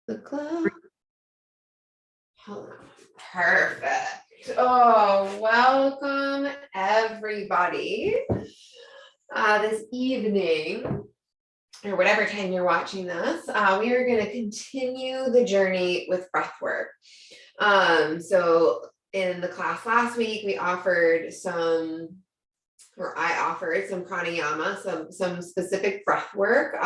The glow. Hold on. Perfect. Oh, welcome everybody. This evening, or whatever time you're watching this, we are going to continue the journey with breath work. So in the class last week, we offered I offered some pranayama, some specific breath work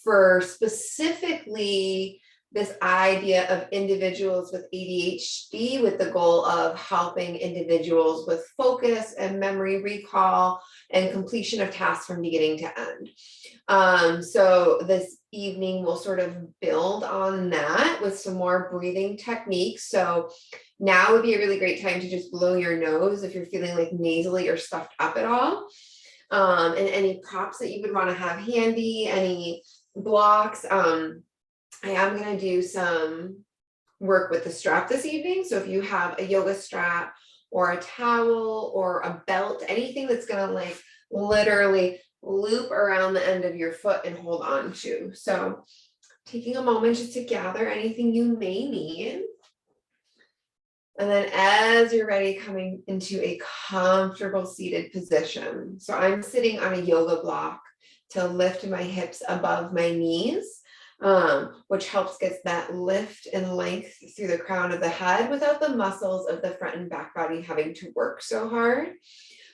for specifically this idea of individuals with ADHD, with the goal of helping individuals with focus and memory recall and completion of tasks from beginning to end. So this evening we'll sort of build on that with some more breathing techniques. So now would be a really great time to just blow your nose if you're feeling like nasally or stuffed up at all. And any props that you would want to have handy, any blocks. I am going to do some work with the strap this evening. So if you have a yoga strap or a towel or a belt, anything that's going to like literally loop around the end of your foot and hold on to. So taking a moment just to gather anything you may need. And then as you're ready, coming into a comfortable seated position. So I'm sitting on a yoga block to lift my hips above my knees, which helps get that lift and length through the crown of the head without the muscles of the front and back body having to work so hard.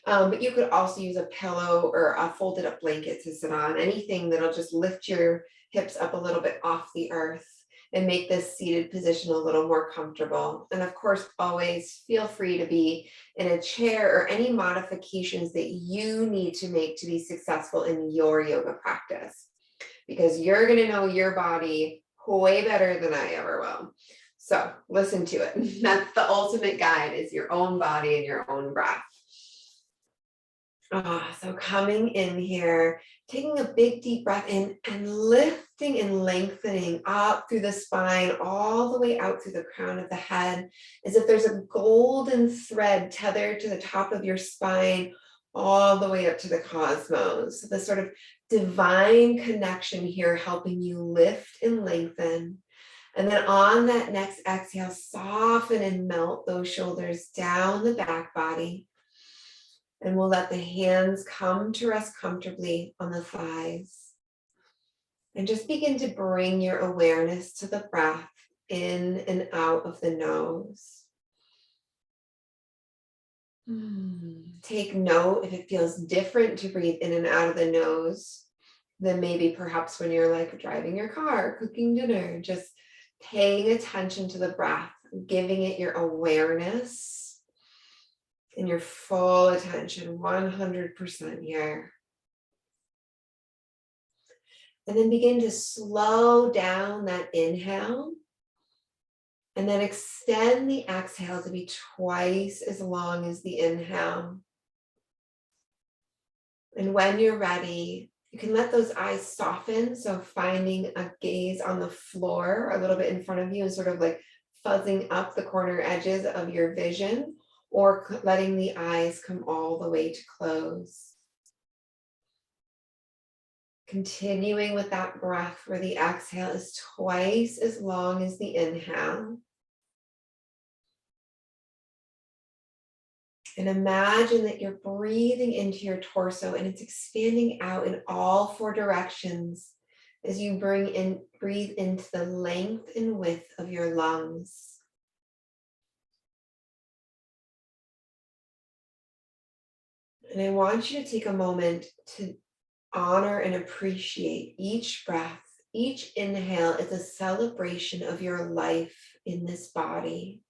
But you could also use a pillow or a folded up blanket to sit on, anything that'll just lift your hips up a little bit off the earth and make this seated position a little more comfortable. And of course, always feel free to be in a chair or any modifications that you need to make to be successful in your yoga practice, because you're going to know your body way better than I ever will. So listen to it. That's the ultimate guide, is your own body and your own breath. So coming in here, taking a big deep breath in and lifting and lengthening up through the spine, all the way out through the crown of the head, as if there's a golden thread tethered to the top of your spine, all the way up to the cosmos. So this sort of divine connection here, helping you lift and lengthen. And then on that next exhale, soften and melt those shoulders down the back body. And we'll let the hands come to rest comfortably on the thighs. And just begin to bring your awareness to the breath in and out of the nose. Take note if it feels different to breathe in and out of the nose than maybe perhaps when you're like driving your car, cooking dinner, just paying attention to the breath, giving it your awareness and your full attention, 100% here. And then begin to slow down that inhale. And then extend the exhale to be twice as long as the inhale. And when you're ready, you can let those eyes soften. So finding a gaze on the floor a little bit in front of you and sort of like fuzzing up the corner edges of your vision, or letting the eyes come all the way to close. Continuing with that breath where the exhale is twice as long as the inhale. And imagine that you're breathing into your torso and it's expanding out in all four directions as you breathe into the length and width of your lungs. And I want you to take a moment to honor and appreciate each breath. Each inhale is a celebration of your life in this body.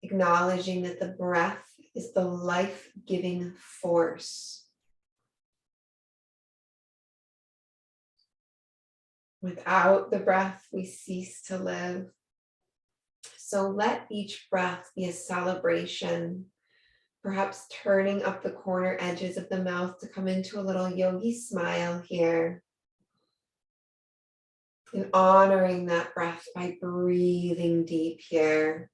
Acknowledging that the breath is the life-giving force. Without the breath, we cease to live. So let each breath be a celebration. Perhaps turning up the corner edges of the mouth to come into a little yogi smile here. And honoring that breath by breathing deep here.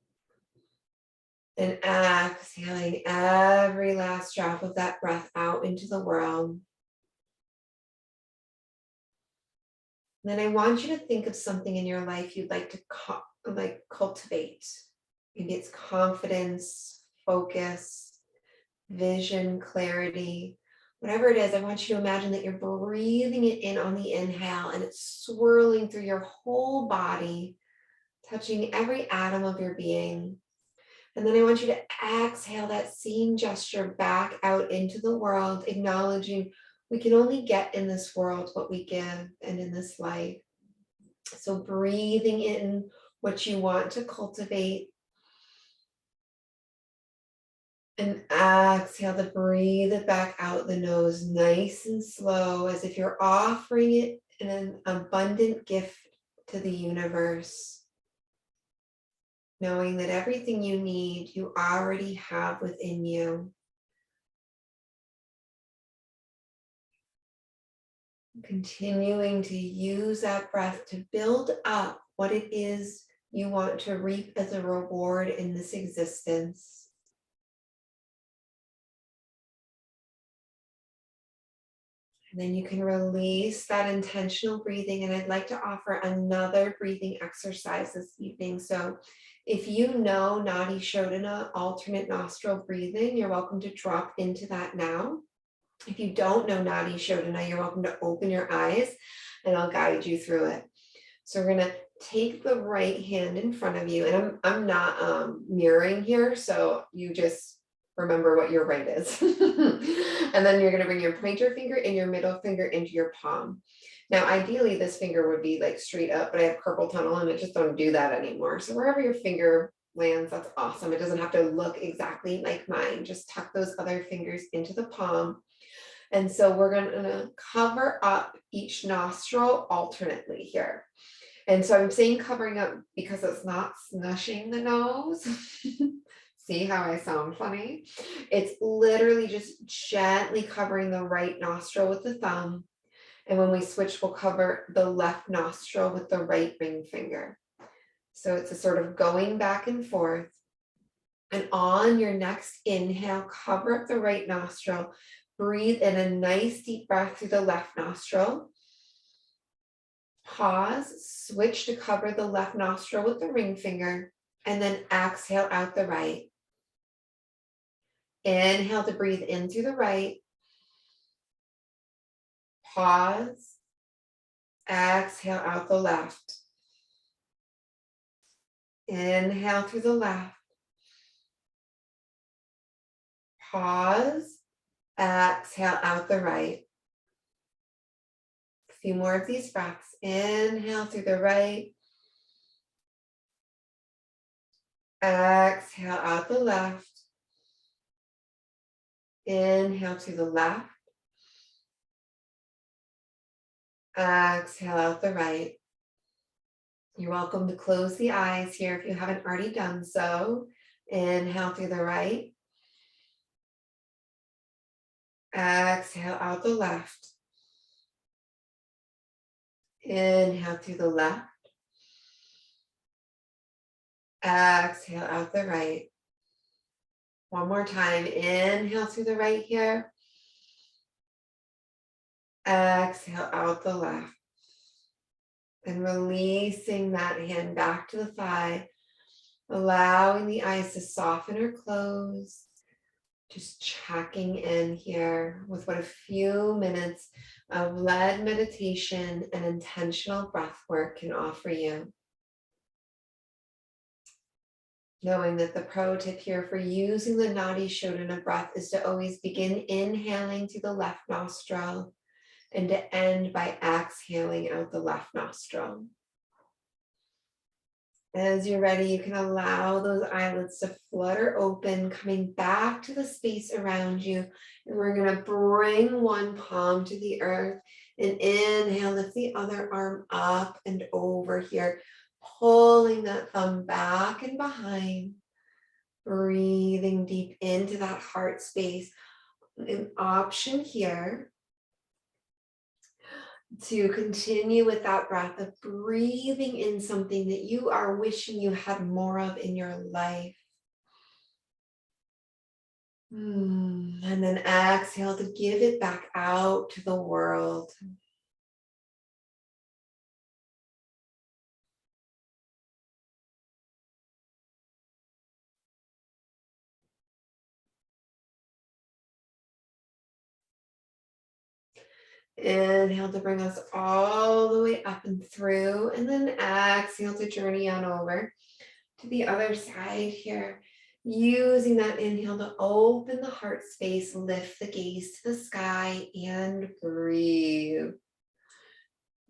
And exhaling every last drop of that breath out into the world. Then I want you to think of something in your life you'd like to cultivate. Maybe it's confidence, focus, vision, clarity, whatever it is. I want you to imagine that you're breathing it in on the inhale and it's swirling through your whole body, touching every atom of your being. And then I want you to exhale that same gesture back out into the world, acknowledging we can only get in this world what we give and in this life. So breathing in what you want to cultivate, and exhale to breathe it back out the nose, nice and slow, as if you're offering it in an abundant gift to the universe, knowing that everything you need, you already have within you. Continuing to use that breath to build up what it is you want to reap as a reward in this existence. And then you can release that intentional breathing. And I'd like to offer another breathing exercise this evening. So if you know Nadi Shodhana, alternate nostril breathing, you're welcome to drop into that now. If you don't know Nadi Shodhana, you're welcome to open your eyes and I'll guide you through it. So we're gonna take the right hand in front of you, and I'm not mirroring here, so you just remember what your right is. And then you're gonna bring your pointer finger and your middle finger into your palm. Now, ideally, this finger would be like straight up, but I have carpal tunnel and I just don't do that anymore. So wherever your finger lands, that's awesome. It doesn't have to look exactly like mine. Just tuck those other fingers into the palm. And so we're gonna cover up each nostril alternately here. And so I'm saying covering up because it's not snushing the nose. See how I sound funny? It's literally just gently covering the right nostril with the thumb. And when we switch, we'll cover the left nostril with the right ring finger. So it's a sort of going back and forth. And on your next inhale, cover up the right nostril. Breathe in a nice deep breath through the left nostril. Pause, switch to cover the left nostril with the ring finger, and then exhale out the right. Inhale to breathe in through the right. Pause, exhale out the left. Inhale through the left. Pause, exhale out the right. A few more of these breaths. Inhale through the right. Exhale out the left. Inhale to the left. Exhale out the right. You're welcome to close the eyes here if you haven't already done so. Inhale through the right. Exhale out the left. Inhale through the left. Exhale out the right. One more time. Inhale through the right here. Exhale out the left. And releasing that hand back to the thigh, allowing the eyes to soften or close. Just checking in here with what a few minutes of led meditation and intentional breath work can offer you. Knowing that the pro tip here for using the Nadi Shodhana breath is to always begin inhaling through the left nostril and to end by exhaling out the left nostril. As you're ready, you can allow those eyelids to flutter open, coming back to the space around you. And we're going to bring one palm to the earth and inhale, lift the other arm up and over here, pulling that thumb back and behind, breathing deep into that heart space. An option here to continue with that breath of breathing in something that you are wishing you had more of in your life. And then exhale to give it back out to the world. Inhale to bring us all the way up and through, and then exhale to journey on over to the other side here. Using that inhale to open the heart space, lift the gaze to the sky, and breathe.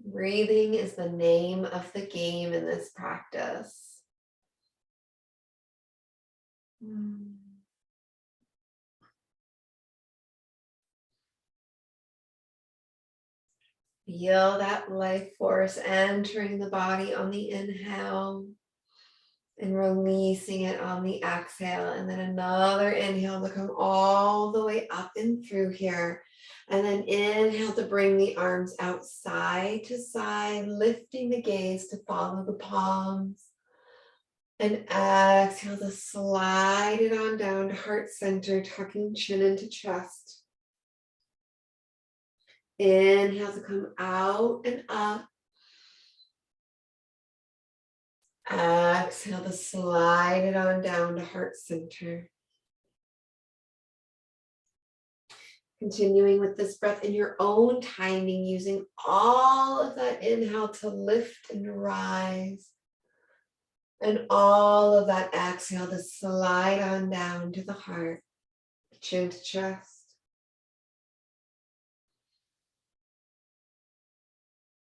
Breathing is the name of the game in this practice. Feel that life force entering the body on the inhale and releasing it on the exhale. And then another inhale to come all the way up and through here. And then inhale to bring the arms out side to side, lifting the gaze to follow the palms. And exhale to slide it on down to heart center, tucking chin into chest. Inhale to come out and up. Exhale to slide it on down to heart center. Continuing with this breath in your own timing, using all of that inhale to lift and rise. And all of that exhale to slide on down to the heart, chin to chest.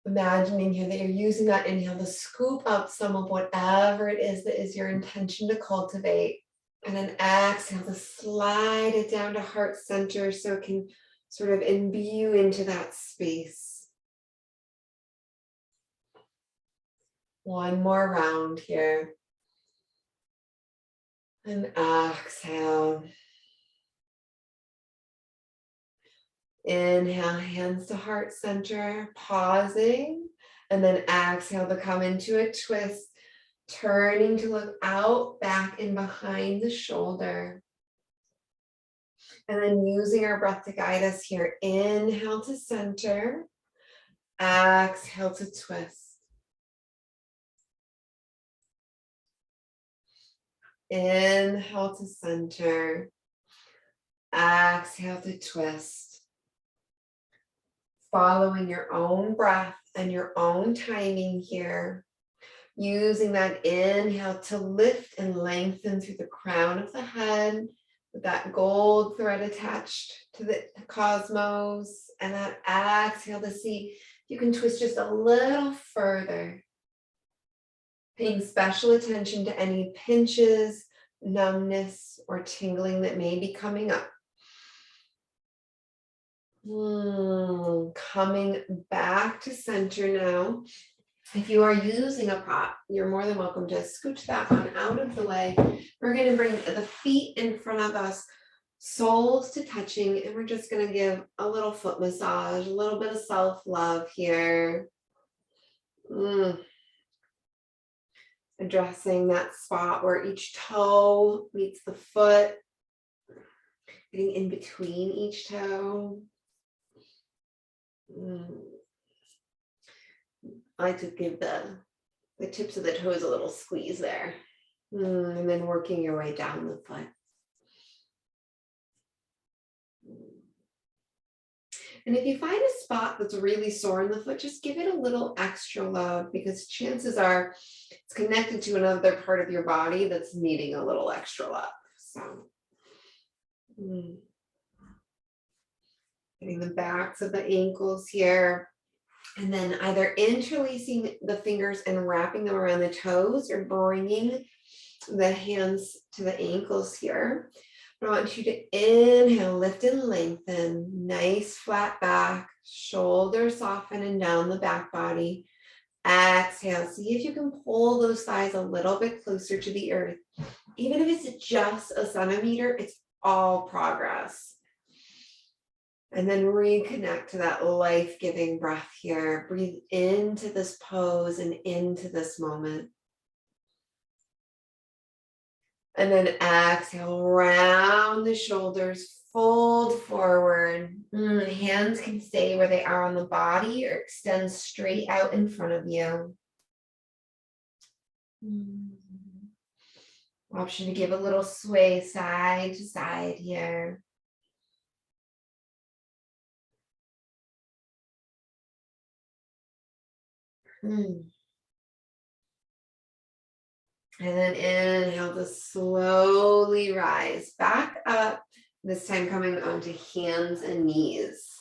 Imagining here that you're using that inhale to scoop up some of whatever it is that is your intention to cultivate. And then exhale to slide it down to heart center so it can sort of imbue into that space. One more round here. And exhale. Inhale, hands to heart center, pausing, and then exhale to come into a twist, turning to look out, back, and behind the shoulder. And then using our breath to guide us here. Inhale to center, exhale to twist. Inhale to center, exhale to twist. Following your own breath and your own timing here. Using that inhale to lift and lengthen through the crown of the head with that gold thread attached to the cosmos. And that exhale to see if you can twist just a little further. Paying special attention to any pinches, numbness, or tingling that may be coming up. Coming back to center now. If you are using a prop, you're more than welcome to scooch that one out of the way. We're going to bring the feet in front of us, soles to touching, and we're just going to give a little foot massage, a little bit of self-love here. Addressing that spot where each toe meets the foot, getting in between each toe. I like to give the tips of the toes a little squeeze there. And then working your way down the foot. And if you find a spot that's really sore in the foot, just give it a little extra love, because chances are it's connected to another part of your body that's needing a little extra love. So getting the backs of the ankles here, and then either interlacing the fingers and wrapping them around the toes, or bringing the hands to the ankles here. I want you to inhale, lift and lengthen, nice flat back, shoulders soften and down the back body. Exhale, see if you can pull those thighs a little bit closer to the earth. Even if it's just a centimeter, it's all progress. And then reconnect to that life-giving breath here. Breathe into this pose and into this moment. And then exhale, round the shoulders, fold forward. Hands can stay where they are on the body or extend straight out in front of you. Option to give a little sway side to side here. Mm. And then inhale to slowly rise back up, this time coming onto hands and knees.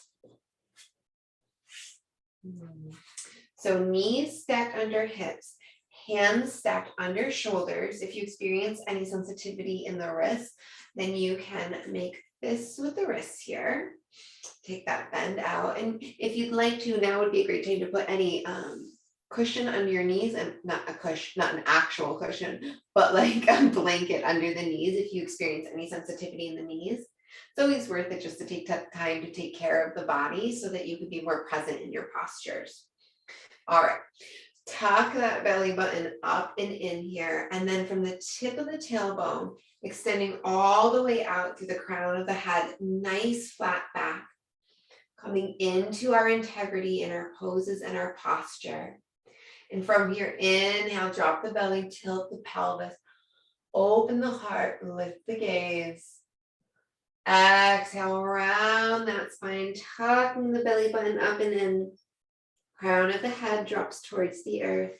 So knees stacked under hips, hands stacked under shoulders. If you experience any sensitivity in the wrists, then you can make fists with the wrists here. Take that bend out. And if you'd like to, now would be a great time to put any cushion under your knees, and not a cushion, not an actual cushion, but like a blanket under the knees if you experience any sensitivity in the knees. It's always worth it just to take time to take care of the body so that you can be more present in your postures. All right, tuck that belly button up and in here, and then from the tip of the tailbone, extending all the way out through the crown of the head, nice flat back, coming into our integrity in our poses and our posture. And from here, inhale, drop the belly, tilt the pelvis, open the heart, lift the gaze. Exhale, around that spine, tucking the belly button up and in. Crown of the head drops towards the earth.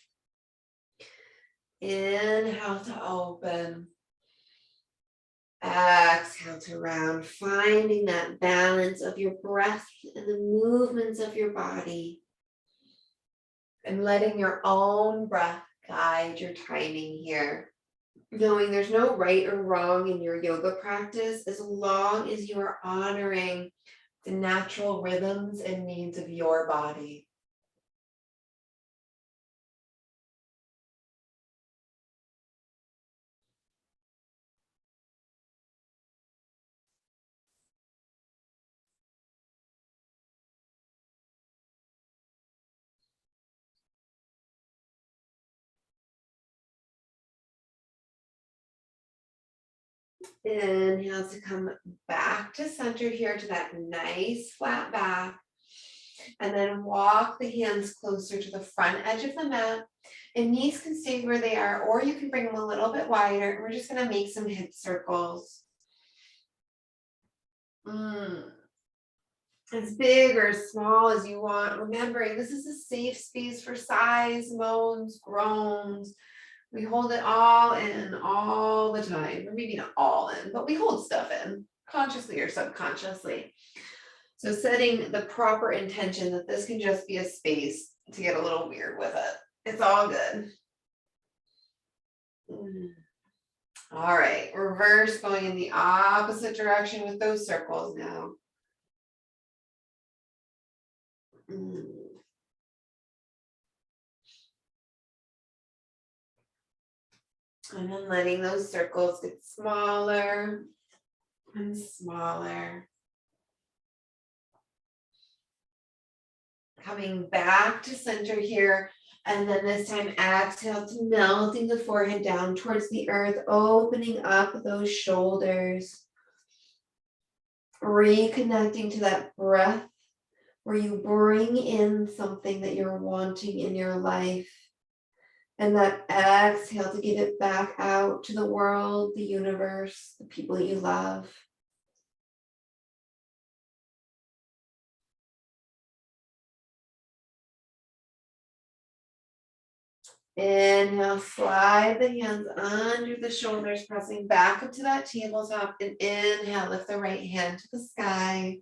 Inhale to open. Exhale to round, finding that balance of your breath and the movements of your body. And letting your own breath guide your timing here. Knowing there's no right or wrong in your yoga practice as long as you are honoring the natural rhythms and needs of your body. Inhale to come back to center here to that nice flat back. And then walk the hands closer to the front edge of the mat. And knees can stay where they are, or you can bring them a little bit wider. We're just going to make some hip circles. As big or small as you want. Remembering this is a safe space for sighs, moans, groans. We hold it all in all the time, or maybe not all in, but we hold stuff in, consciously or subconsciously. So setting the proper intention that this can just be a space to get a little weird with it. It's all good. All right, reverse, going in the opposite direction with those circles now. And then letting those circles get smaller and smaller. Coming back to center here. And then this time exhale to melting the forehead down towards the earth, opening up those shoulders. Reconnecting to that breath where you bring in something that you're wanting in your life. And that exhale to give it back out to the world, the universe, the people you love. Inhale, slide the hands under the shoulders, pressing back up to that tabletop. And inhale, lift the right hand to the sky.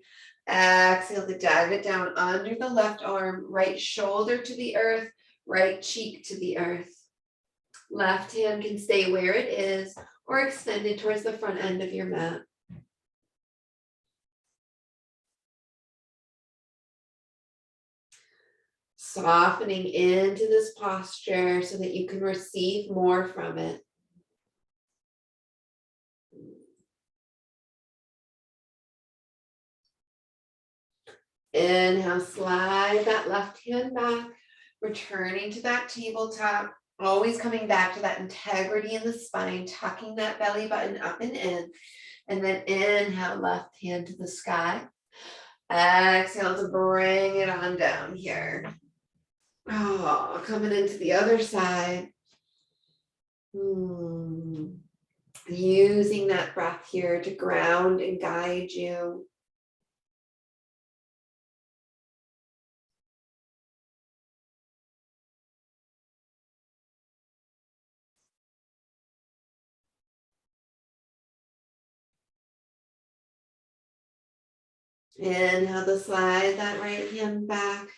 Exhale to dive it down under the left arm, right shoulder to the earth, right cheek to the earth. Left hand can stay where it is or extended towards the front end of your mat. Softening into this posture so that you can receive more from it. Inhale, slide that left hand back, returning to that tabletop, always coming back to that integrity in the spine, tucking that belly button up and in. And then inhale, left hand to the sky. Exhale to bring it on down here. Oh, coming into the other side. Using that breath here to ground and guide you. Inhale to slide that right hand back,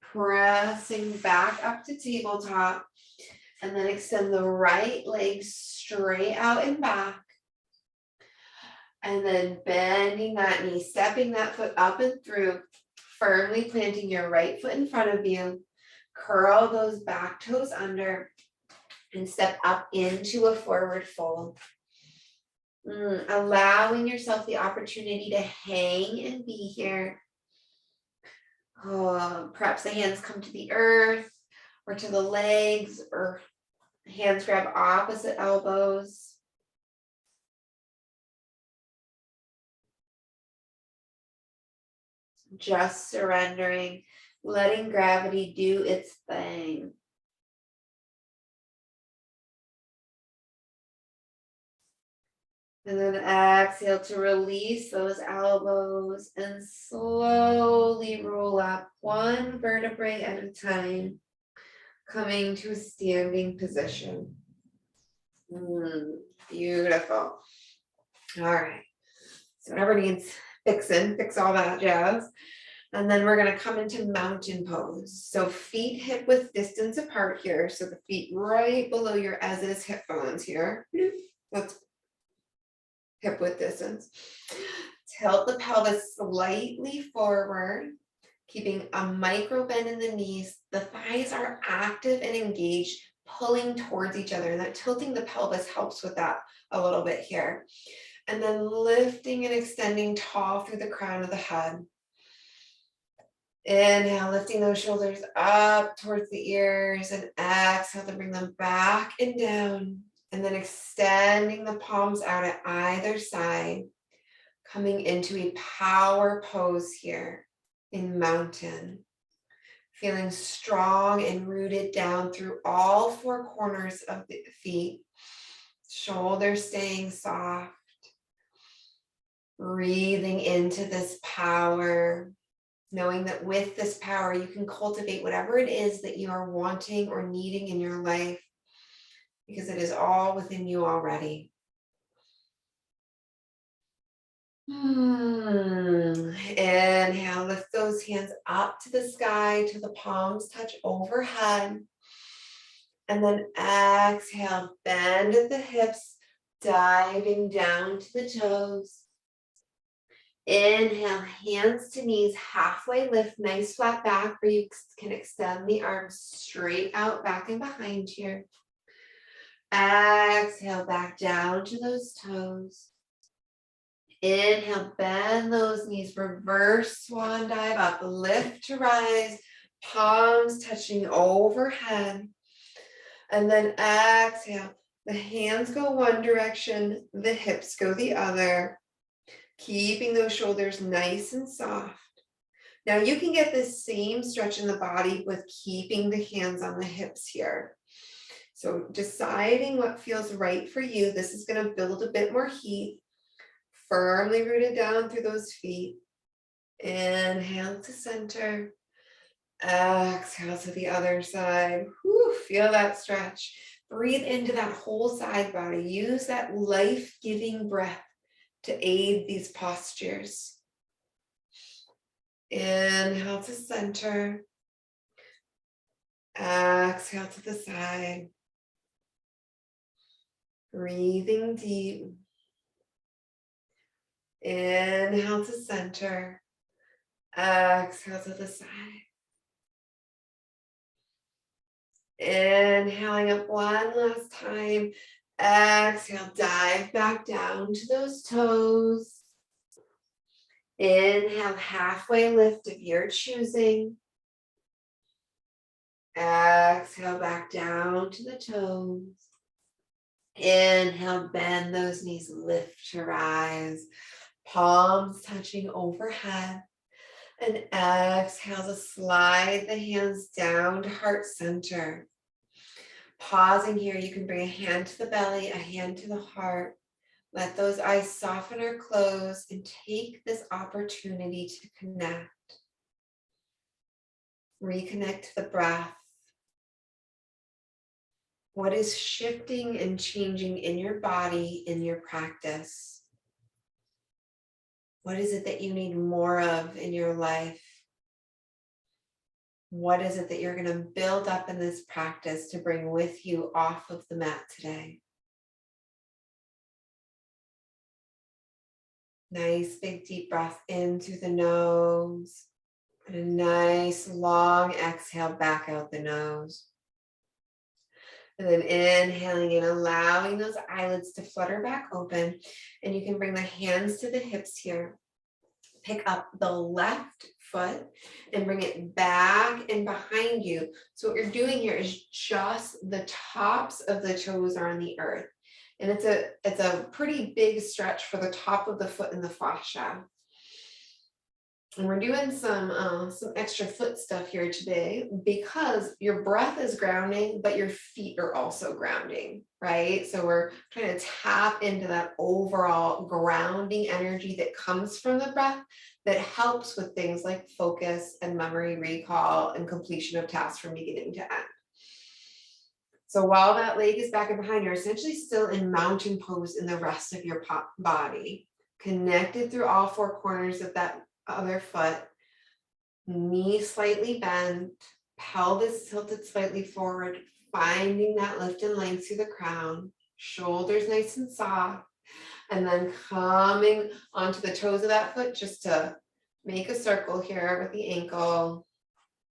pressing back up to tabletop. And then extend the right leg straight out and back. And then bending that knee, stepping that foot up and through, firmly planting your right foot in front of you. Curl those back toes under and step up into a forward fold. Allowing yourself the opportunity to hang and be here. Perhaps the hands come to the earth or to the legs, or hands grab opposite elbows. Just surrendering, letting gravity do its thing. And then exhale to release those elbows and slowly roll up one vertebrae at a time, coming to a standing position. Beautiful. All right. So whatever needs fixing, fix all that jazz. And then we're going to come into mountain pose. So feet hip width distance apart here. So the feet right below your as is hip bones here. That's hip width distance. Tilt the pelvis slightly forward, keeping a micro bend in the knees. The thighs are active and engaged, pulling towards each other. And that tilting the pelvis helps with that a little bit here. And then lifting and extending tall through the crown of the head. Inhale, lifting those shoulders up towards the ears, and exhale to bring them back and down. And then extending the palms out at either side, coming into a power pose here in mountain. Feeling strong and rooted down through all four corners of the feet. Shoulders staying soft. Breathing into this power, knowing that with this power, you can cultivate whatever it is that you are wanting or needing in your life, because it is all within you already. Inhale, lift those hands up to the sky till the palms touch overhead. And then exhale, bend at the hips, diving down to the toes. Inhale, hands to knees, halfway lift, nice flat back where you can extend the arms straight out, back and behind here. Exhale, back down to those toes. Inhale, bend those knees, reverse swan dive up, lift to rise, palms touching overhead. And then exhale, the hands go one direction, the hips go the other. Keeping those shoulders nice and soft. Now you can get this same stretch in the body with keeping the hands on the hips here. So deciding what feels right for you. This is going to build a bit more heat. Firmly rooted down through those feet. Inhale to center. Exhale to the other side. Whew, feel that stretch. Breathe into that whole side body. Use that life-giving breath to aid these postures. Inhale to center. Exhale to the side. Breathing deep. Inhale to center. Exhale to the side. Inhaling up one last time. Exhale, dive back down to those toes. Inhale, halfway lift of your choosing. Exhale, back down to the toes. Inhale, bend those knees, lift to rise. Palms touching overhead. And exhale to slide the hands down to heart center. Pausing here, you can bring a hand to the belly, a hand to the heart. Let those eyes soften or close and take this opportunity to connect. Reconnect to the breath. What is shifting and changing in your body in your practice? What is it that you need more of in your life? What is it that you're going to build up in this practice to bring with you off of the mat today? Nice big deep breath in through the nose. And a nice long exhale back out the nose. And then inhaling and allowing those eyelids to flutter back open. And you can bring the hands to the hips here. Pick up the left foot and bring it back and behind you. So what you're doing here is just the tops of the toes are on the earth. And it's a pretty big stretch for the top of the foot and the fascia. And we're doing some extra foot stuff here today because your breath is grounding, but your feet are also grounding, right? So we're trying to tap into that overall grounding energy that comes from the breath that helps with things like focus and memory recall and completion of tasks from beginning to end. So while that leg is back and behind, you're essentially still in mountain pose in the rest of your body, connected through all four corners of that other foot, knee slightly bent, pelvis tilted slightly forward, finding that lift and length through the crown, shoulders nice and soft, and then coming onto the toes of that foot just to make a circle here with the ankle,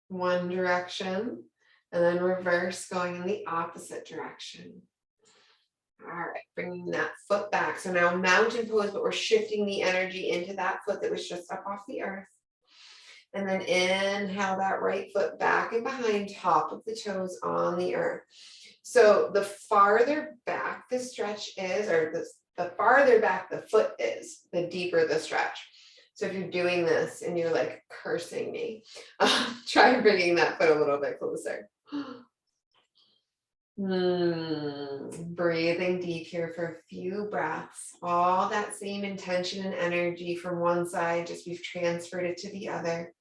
one direction, and then reverse going in the opposite direction. All right, bringing that foot back. So now mountain pose, but we're shifting the energy into that foot that was just up off the earth. And then inhale that right foot back and behind, top of the toes on the earth. So the farther back the stretch is, or the farther back the foot is, the deeper the stretch. So if you're doing this and you're like cursing me, try bringing that foot a little bit closer. Breathing deep here for a few breaths. All that same intention and energy from one side, just we've transferred it to the other.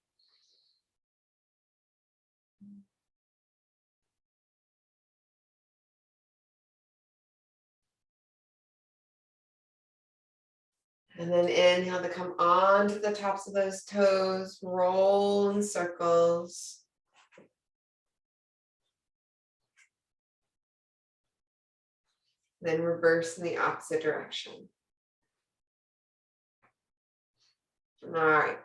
And then inhale to come onto the tops of those toes, roll in circles. Then reverse in the opposite direction. All right,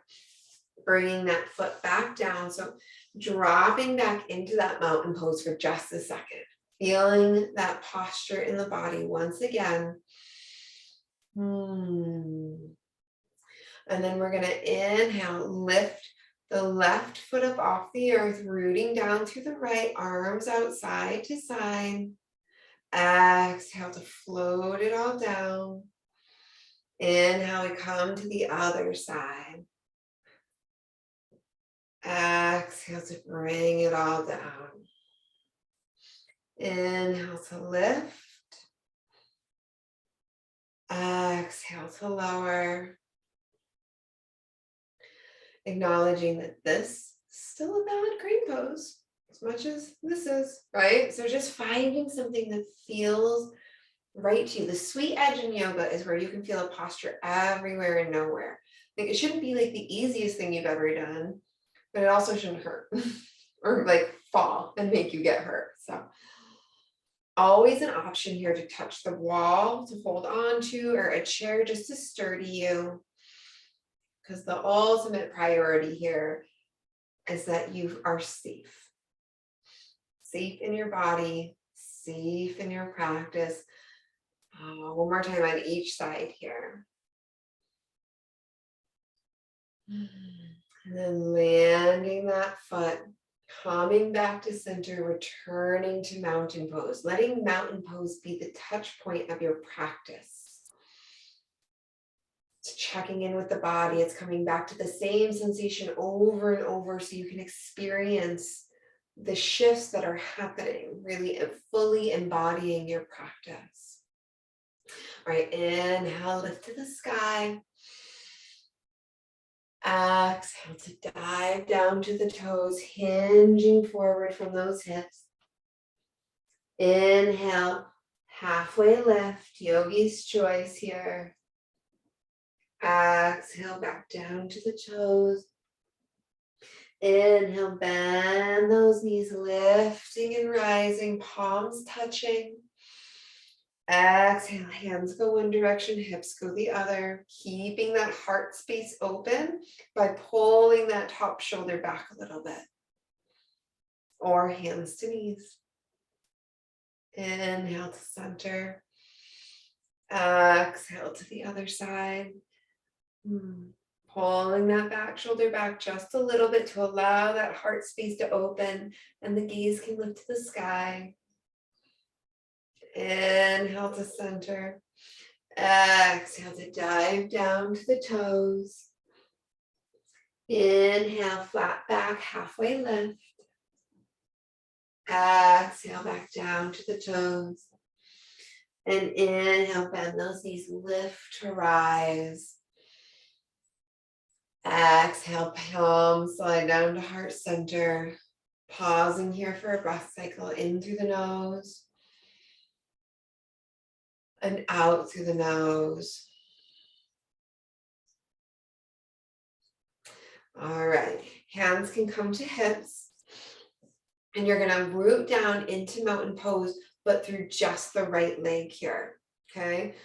bringing that foot back down. So dropping back into that mountain pose for just a second. Feeling that posture in the body once again. And then we're going to inhale, lift the left foot up off the earth, rooting down through the right, arms out side to side. Exhale to float it all down. Inhale, we come to the other side. Exhale to bring it all down. Inhale to lift. Exhale to lower. Acknowledging that this is still a valid crane pose, as much as this is, right? So just finding something that feels right to you. The sweet edge in yoga is where you can feel a posture everywhere and nowhere. Like it shouldn't be like the easiest thing you've ever done, but it also shouldn't hurt or like fall and make you get hurt. So always an option here to touch the wall to hold on to, or a chair just to sturdy you. Because the ultimate priority here is that you are safe. Safe in your body, safe in your practice. One more time on each side here. And then landing that foot, coming back to center, returning to mountain pose. Letting mountain pose be the touch point of your practice. It's checking in with the body. It's coming back to the same sensation over and over so you can experience the shifts that are happening, really fully embodying your practice. All right, inhale, lift to the sky. Exhale to dive down to the toes, hinging forward from those hips. Inhale, halfway lift, yogi's choice here. Exhale back down to the toes. Inhale, bend those knees, lifting and rising, palms touching. Exhale, hands go one direction, hips go the other, keeping that heart space open by pulling that top shoulder back a little bit. Or hands to knees. Inhale to center. Exhale to the other side. Pulling that back shoulder back just a little bit to allow that heart space to open and the gaze can lift to the sky. Inhale to center. Exhale to dive down to the toes. Inhale, flat back, halfway lift. Exhale back down to the toes. And inhale, bend those knees, lift to rise. Exhale, palms slide down to heart center. Pausing here for a breath cycle in through the nose. And out through the nose. All right, hands can come to hips. And you're gonna root down into mountain pose, but through just the right leg here, okay?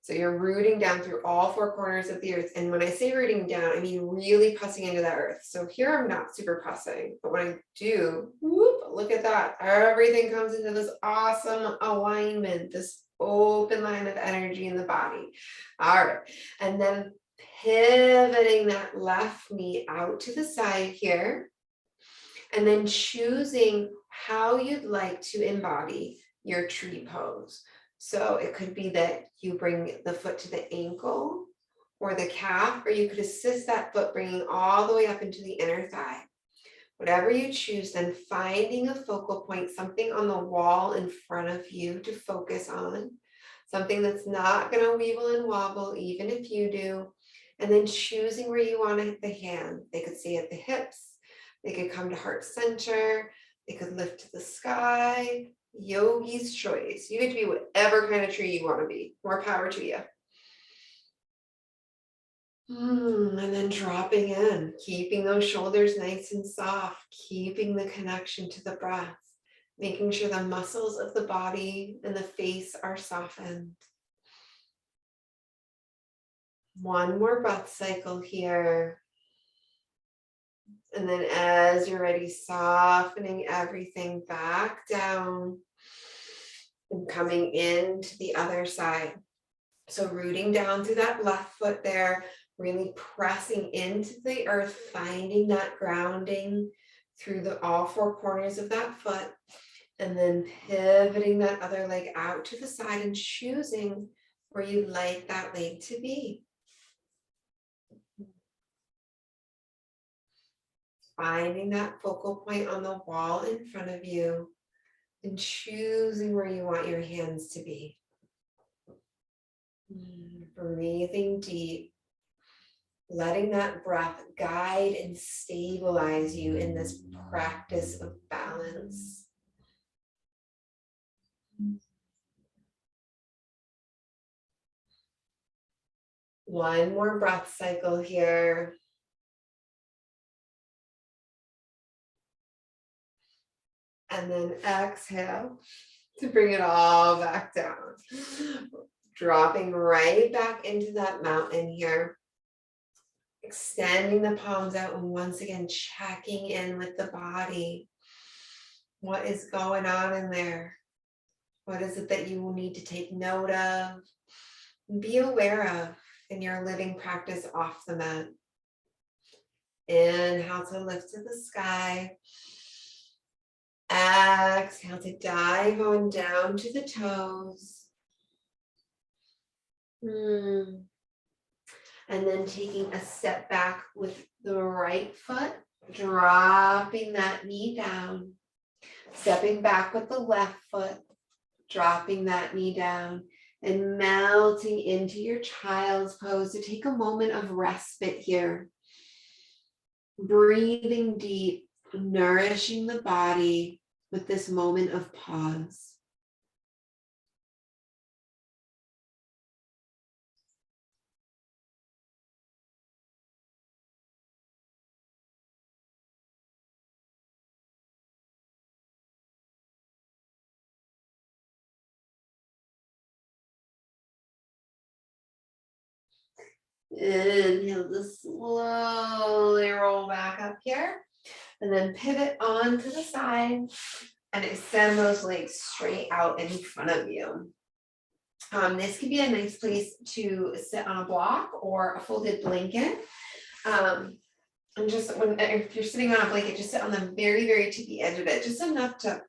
So you're rooting down through all four corners of the earth. And when I say rooting down, I mean really pressing into that earth. So here I'm not super pressing, but when I do, whoop, look at that. Everything comes into this awesome alignment, this open line of energy in the body. All right, and then pivoting that left knee out to the side here. And then choosing how you'd like to embody your tree pose. So it could be that you bring the foot to the ankle or the calf, or you could assist that foot bringing all the way up into the inner thigh. Whatever you choose, then finding a focal point, something on the wall in front of you to focus on, something that's not going to weeble and wobble, even if you do, and then choosing where you want to hit the hand. They could stay at the hips. They could come to heart center. They could lift to the sky. Yogi's choice. You get to be whatever kind of tree you want to be. More power to you. And then dropping in, keeping those shoulders nice and soft, keeping the connection to the breath, making sure the muscles of the body and the face are softened. One more breath cycle here. And then as you're ready, softening everything back down and coming into the other side. So rooting down through that left foot there, really pressing into the earth, finding that grounding through all four corners of that foot, and then pivoting that other leg out to the side and choosing where you'd like that leg to be. Finding that focal point on the wall in front of you and choosing where you want your hands to be. Breathing deep, letting that breath guide and stabilize you in this practice of balance. One more breath cycle here. And then exhale to bring it all back down. Dropping right back into that mountain here. Extending the palms out and once again checking in with the body. What is going on in there? What is it that you will need to take note of? Be aware of in your living practice off the mat. Inhale to lift to the sky. Exhale to dive on down to the toes. And then taking a step back with the right foot, dropping that knee down. Stepping back with the left foot, dropping that knee down, and melting into your child's pose to take a moment of respite here. Breathing deep, nourishing the body with this moment of pause. Inhale to slowly roll back up here. And then pivot onto the side and extend those legs straight out in front of you. This could be a nice place to sit on a block or a folded blanket. And just if you're sitting on a blanket, just sit on the very, very tippy edge of it, just enough to,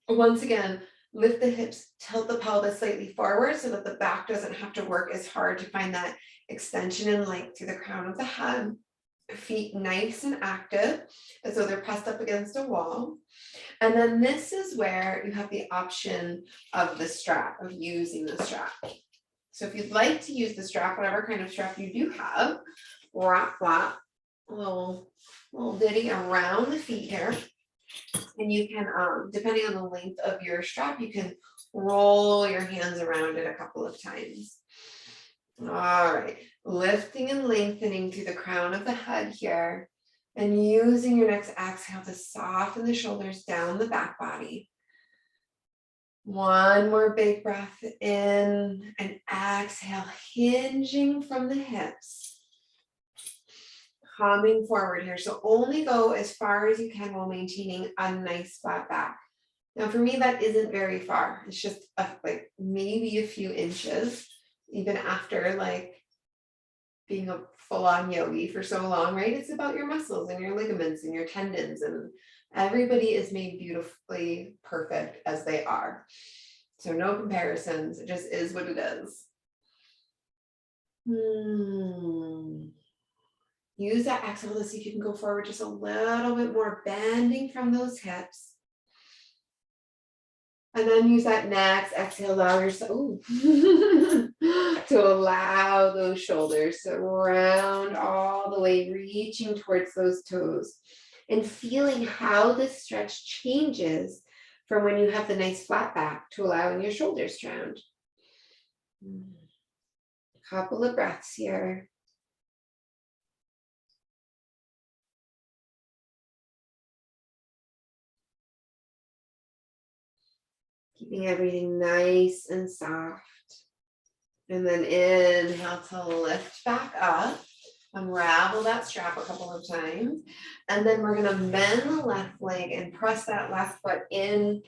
once again, lift the hips, tilt the pelvis slightly forward so that the back doesn't have to work as hard to find that extension and length through the crown of the head. Feet nice and active, as though they're pressed up against a wall. And then this is where you have the option of the strap, of using the strap. So if you'd like to use the strap, whatever kind of strap you do have, wrap that little ditty around the feet here. And you can, depending on the length of your strap, you can roll your hands around it a couple of times. All right, lifting and lengthening through the crown of the head here, and using your next exhale to soften the shoulders down the back body. One more big breath in and exhale, hinging from the hips. Coming forward here, so only go as far as you can while maintaining a nice flat back. Now for me, that isn't very far. It's just like maybe a few inches, even after like being a full-on yogi for so long, right? It's about your muscles and your ligaments and your tendons, and everybody is made beautifully perfect as they are. So no comparisons, it just is what it is. Use that exhale to see if you can go forward just a little bit more, bending from those hips. And then use that next exhale, allow yourself to allow those shoulders to round all the way, reaching towards those toes and feeling how this stretch changes from when you have the nice flat back to allowing your shoulders to round. A couple of breaths here. Keeping everything nice and soft. And then inhale to lift back up. Unravel that strap a couple of times. And then we're going to bend the left leg and press that left foot in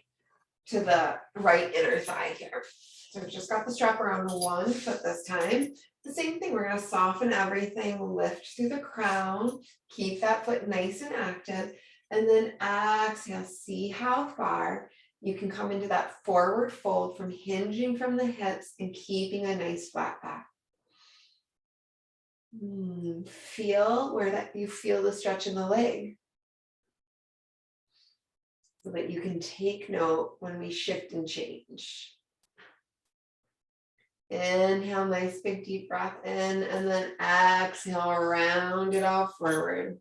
to the right inner thigh here. So we've just got the strap around one foot this time. The same thing, we're going to soften everything, lift through the crown, keep that foot nice and active, and then exhale. See how far you can come into that forward fold from hinging from the hips and keeping a nice flat back. Feel where that you feel the stretch in the leg, so that you can take note when we shift and change. Inhale, nice big deep breath in, and then exhale, round it all forward.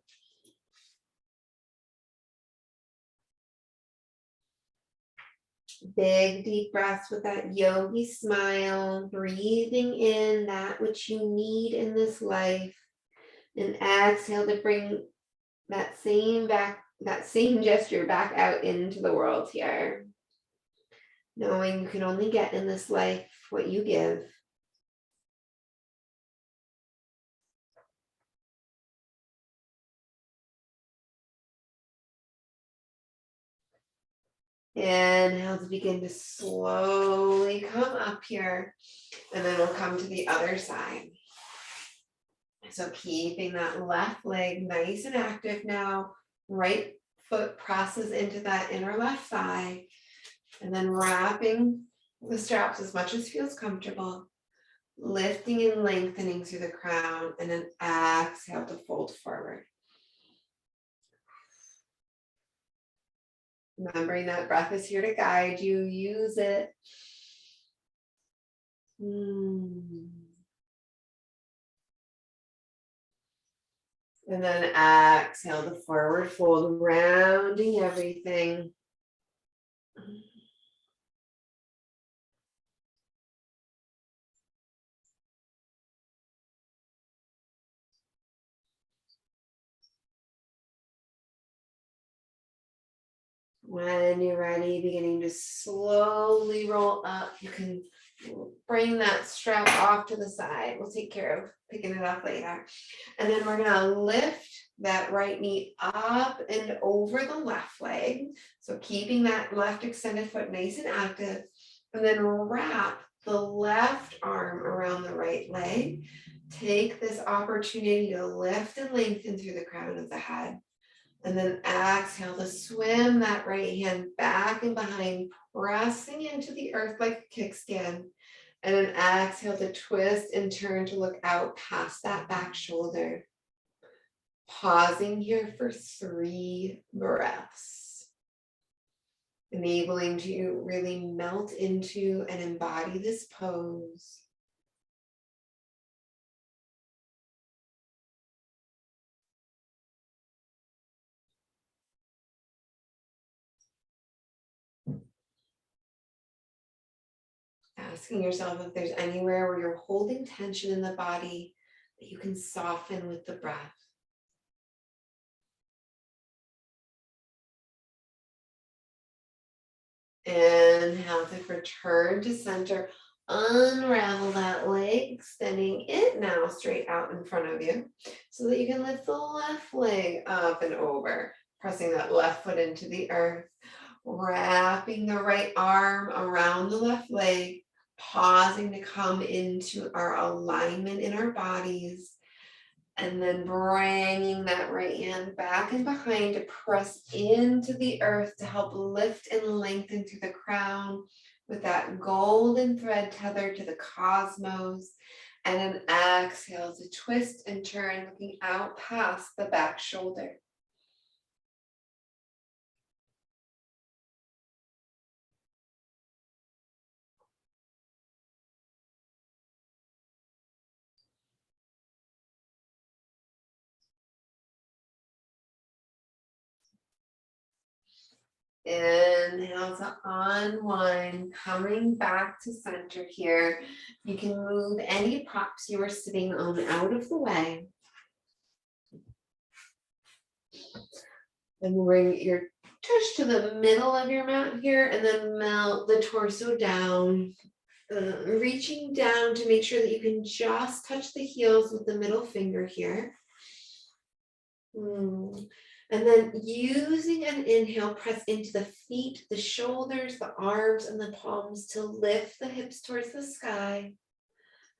Big deep breaths with that yogi smile, breathing in that which you need in this life, and exhale to bring that same gesture back out into the world here. Knowing you can only get in this life what you give. Inhale to begin to slowly come up here, and then we'll come to the other side. So keeping that left leg nice and active now, right foot presses into that inner left thigh, and then wrapping the straps as much as feels comfortable, lifting and lengthening through the crown, and then exhale to fold forward. Remembering that breath is here to guide you, use it. And then exhale to forward fold, rounding everything. When you're ready, beginning to slowly roll up. You can bring that strap off to the side. We'll take care of picking it up later. And then we're gonna lift that right knee up and over the left leg. So keeping that left extended foot nice and active. And then wrap the left arm around the right leg. Take this opportunity to lift and lengthen through the crown of the head. And then exhale to swim that right hand back and behind, pressing into the earth like a kickstand. And then exhale to twist and turn to look out past that back shoulder. Pausing here for 3 breaths. Enabling to really melt into and embody this pose. Asking yourself if there's anywhere where you're holding tension in the body that you can soften with the breath. Inhale to return to center. Unravel that leg, extending it now straight out in front of you so that you can lift the left leg up and over, pressing that left foot into the earth, wrapping the right arm around the left leg, pausing to come into our alignment in our bodies, and then bringing that right hand back and behind to press into the earth to help lift and lengthen through the crown with that golden thread tethered to the cosmos. And an exhale to twist and turn, looking out past the back shoulder. Inhale to unwind, coming back to center here. You can move any props you were sitting on out of the way. And bring your tush to the middle of your mat here, and then melt the torso down. Reaching down to make sure that you can just touch the heels with the middle finger here. And then using an inhale, press into the feet, the shoulders, the arms, and the palms to lift the hips towards the sky.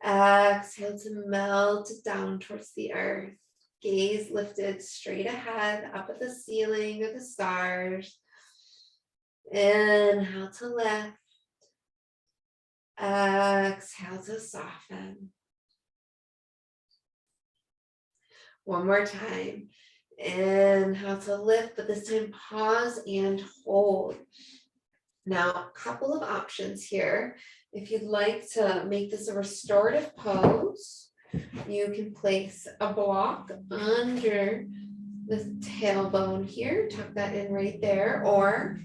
Exhale to melt down towards the earth. Gaze lifted straight ahead, up at the ceiling or the stars. Inhale to lift. Exhale to soften. One more time. Inhale to lift, but this time pause and hold. Now, a couple of options here. If you'd like to make this a restorative pose, you can place a block under the tailbone here, tuck that in right there, or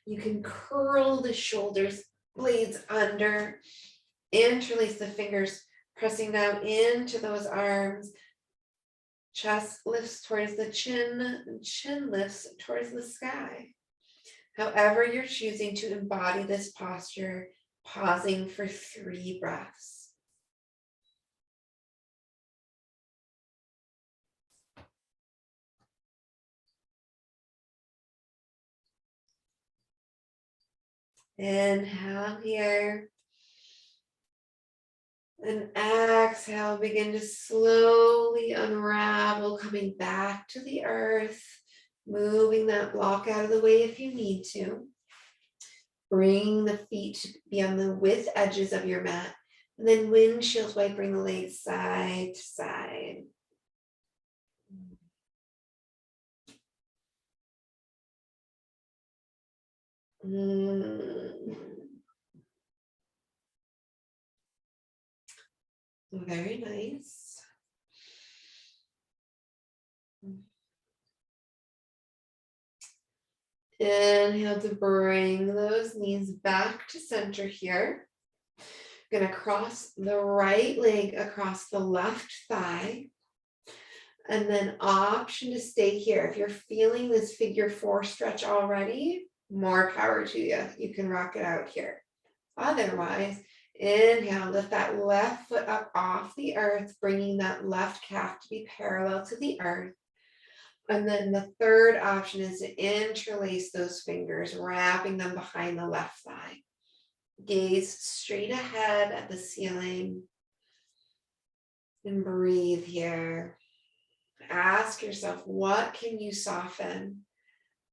you can curl the shoulders blades under, interlace the fingers, pressing down into those arms. Chest lifts towards the chin, chin lifts towards the sky. However you're choosing to embody this posture, pausing for 3 breaths. Inhale here. And exhale, begin to slowly unravel, coming back to the earth, moving that block out of the way if you need to. Bring the feet to be on the width edges of your mat, and then windshield wiping the legs side to side. Very nice. Inhale to bring those knees back to center here. Gonna cross the right leg across the left thigh. And then option to stay here. If you're feeling this figure 4 stretch already, more power to you. You can rock it out here. Otherwise, inhale, lift that left foot up off the earth, bringing that left calf to be parallel to the earth. And then the third option is to interlace those fingers, wrapping them behind the left thigh. Gaze straight ahead at the ceiling and breathe here. Ask yourself, what can you soften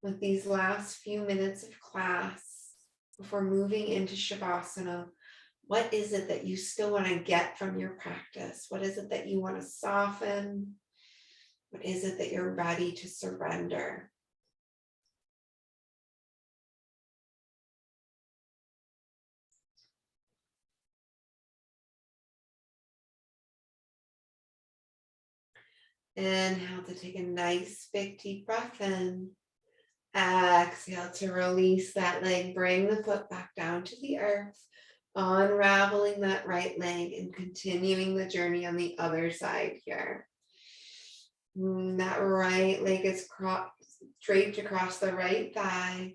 with these last few minutes of class before moving into Shavasana? What is it that you still want to get from your practice? What is it that you want to soften? What is it that you're ready to surrender? Inhale to take a nice big deep breath in. Exhale to release that leg. Bring the foot back down to the earth. Unraveling that right leg and continuing the journey on the other side here. That right leg is draped across the right thigh.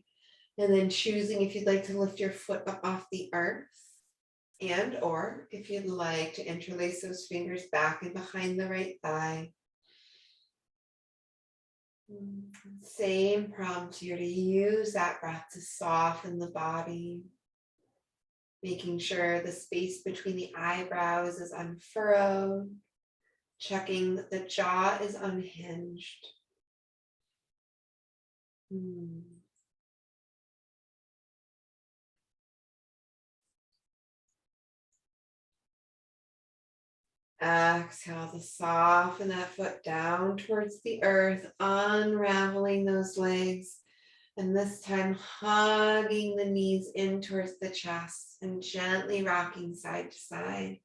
And then choosing if you'd like to lift your foot up off the earth. And or if you'd like to interlace those fingers back and behind the right thigh. Same prompt here to use that breath to soften the body. Making sure the space between the eyebrows is unfurrowed. Checking that the jaw is unhinged. Exhale to soften that foot down towards the earth, unraveling those legs. And this time hugging the knees in towards the chest and gently rocking side to side.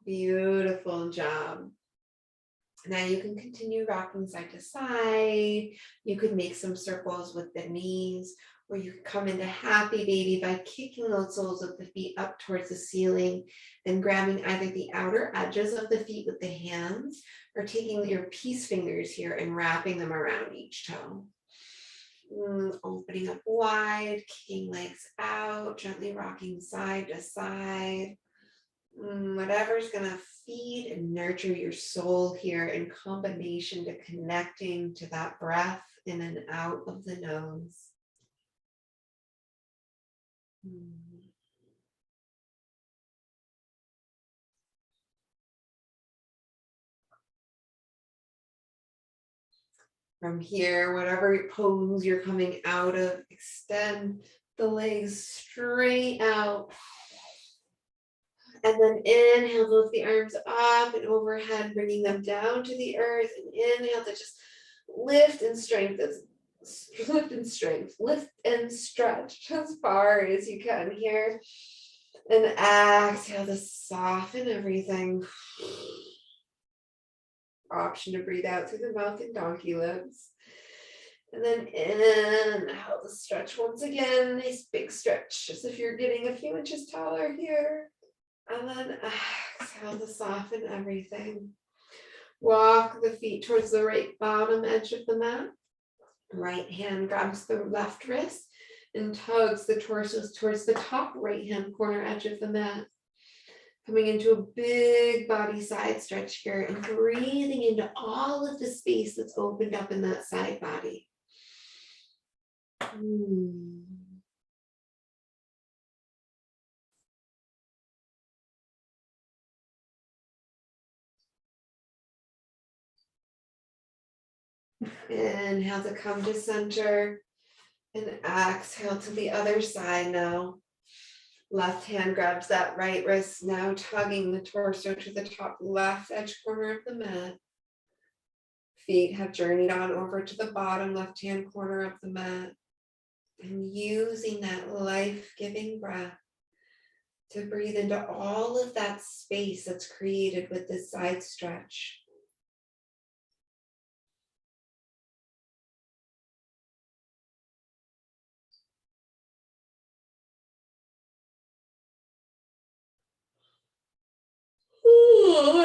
Beautiful job. Now you can continue rocking side to side. You could make some circles with the knees, or you could come into happy baby by kicking those soles of the feet up towards the ceiling and grabbing either the outer edges of the feet with the hands or taking your peace fingers here and wrapping them around each toe. Opening up wide, kicking legs out, gently rocking side to side. Whatever's going to feed and nurture your soul here in combination to connecting to that breath in and out of the nose. From here, whatever pose you're coming out of, extend the legs straight out. And then inhale, lift the arms up and overhead, bringing them down to the earth. And inhale to just lift and strengthen. Lift and stretch as far as you can here. And exhale to soften everything. Option to breathe out through the mouth in donkey lips. And then inhale to stretch once again. Nice big stretch, as if you're getting a few inches taller here. And then exhale to soften everything. Walk the feet towards the right bottom edge of the mat. Right hand grabs the left wrist and tugs the torso towards the top right hand corner edge of the mat. Coming into a big body side stretch here and breathing into all of the space that's opened up in that side body. Inhale to come to center and exhale to the other side now. Left hand grabs that right wrist, now tugging the torso to the top left edge corner of the mat. Feet have journeyed on over to the bottom left hand corner of the mat. And using that life-giving breath to breathe into all of that space that's created with this side stretch.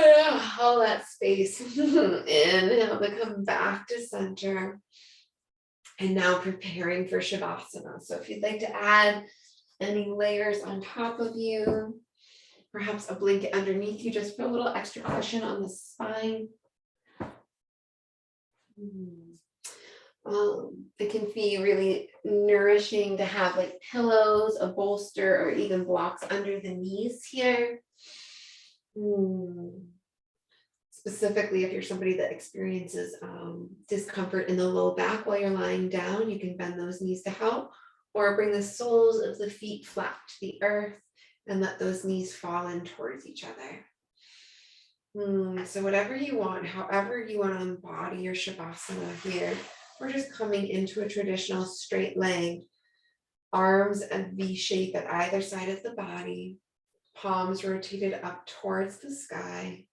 yeah, all that space. Inhale to come back to center. And now preparing for Shavasana. So if you'd like to add any layers on top of you, perhaps a blanket underneath you, just for a little extra cushion on the spine. It can be really nourishing to have like pillows, a bolster, or even blocks under the knees here. Specifically, if you're somebody that experiences discomfort in the low back while you're lying down, you can bend those knees to help, or bring the soles of the feet flat to the earth and let those knees fall in towards each other. So whatever you want, however you want to embody your Shavasana here, we're just coming into a traditional straight leg, arms a V shape at either side of the body, palms rotated up towards the sky,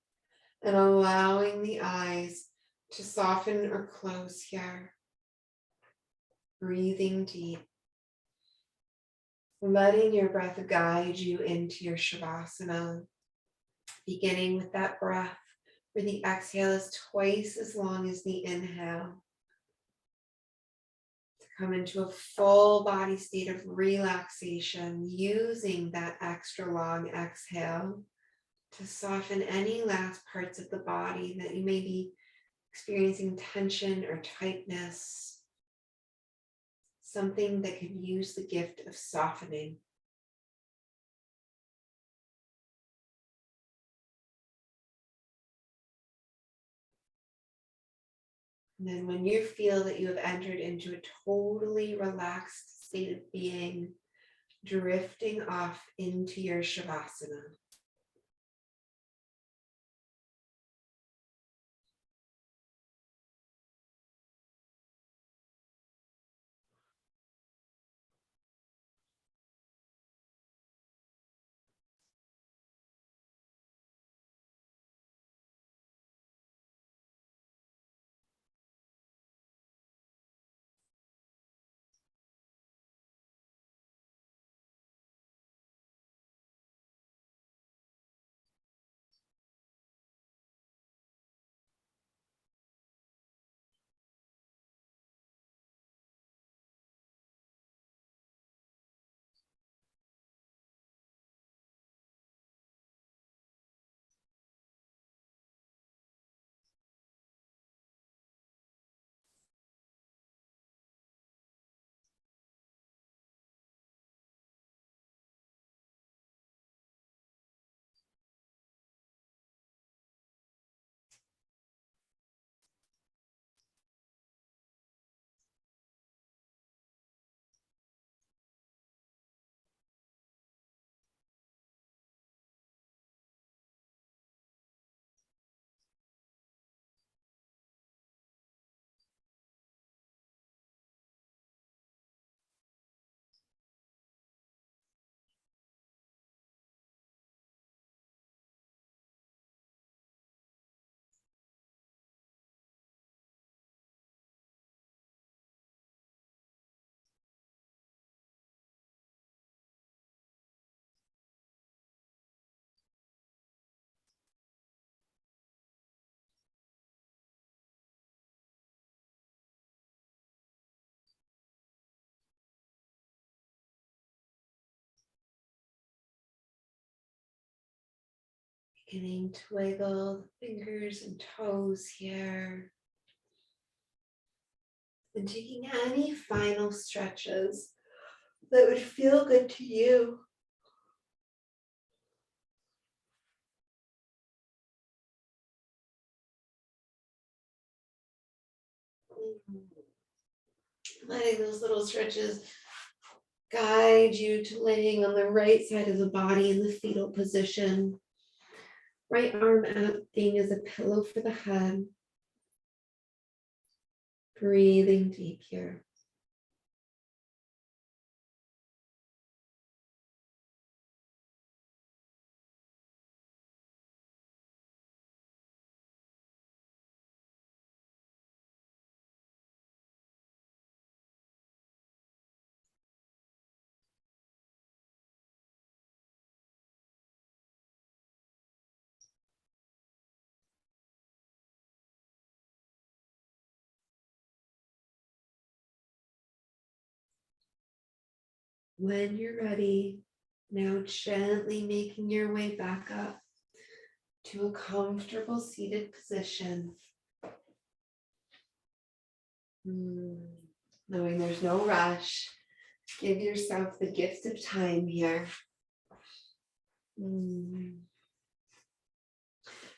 and allowing the eyes to soften or close here. Breathing deep. Letting your breath guide you into your Shavasana. Beginning with that breath where the exhale is twice as long as the inhale. To come into a full body state of relaxation, using that extra long exhale to soften any last parts of the body that you may be experiencing tension or tightness. Something that could use the gift of softening. And then when you feel that you have entered into a totally relaxed state of being, drifting off into your Shavasana. Beginning to wiggle the fingers and toes here. And taking any final stretches that would feel good to you. Letting those little stretches guide you to laying on the right side of the body in the fetal position. Right arm acting as a pillow for the head. Breathing deep here. When you're ready, now gently making your way back up to a comfortable seated position. Knowing there's no rush, give yourself the gift of time here.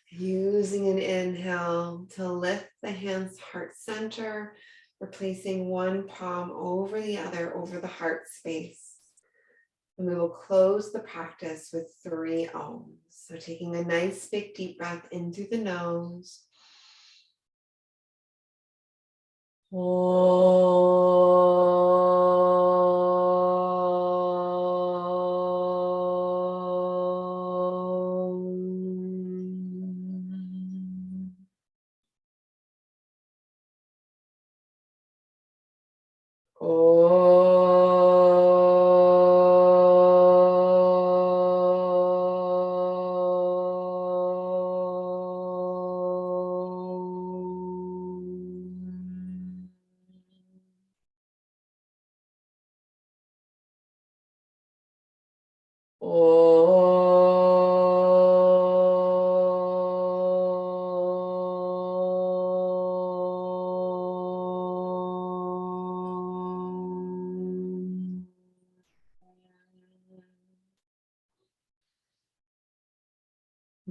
Using an inhale to lift the hands heart center, replacing one palm over the other over the heart space. And we will close the practice with 3 Oms. So taking a nice big deep breath in through the nose.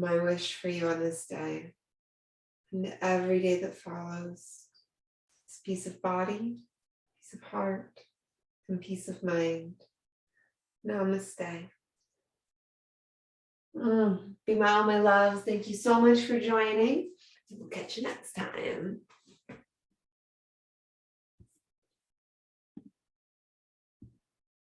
My wish for you on this day and every day that follows is peace of body, peace of heart, and peace of mind. Namaste. Be well, my loves. Thank you so much for joining. We'll catch you next time.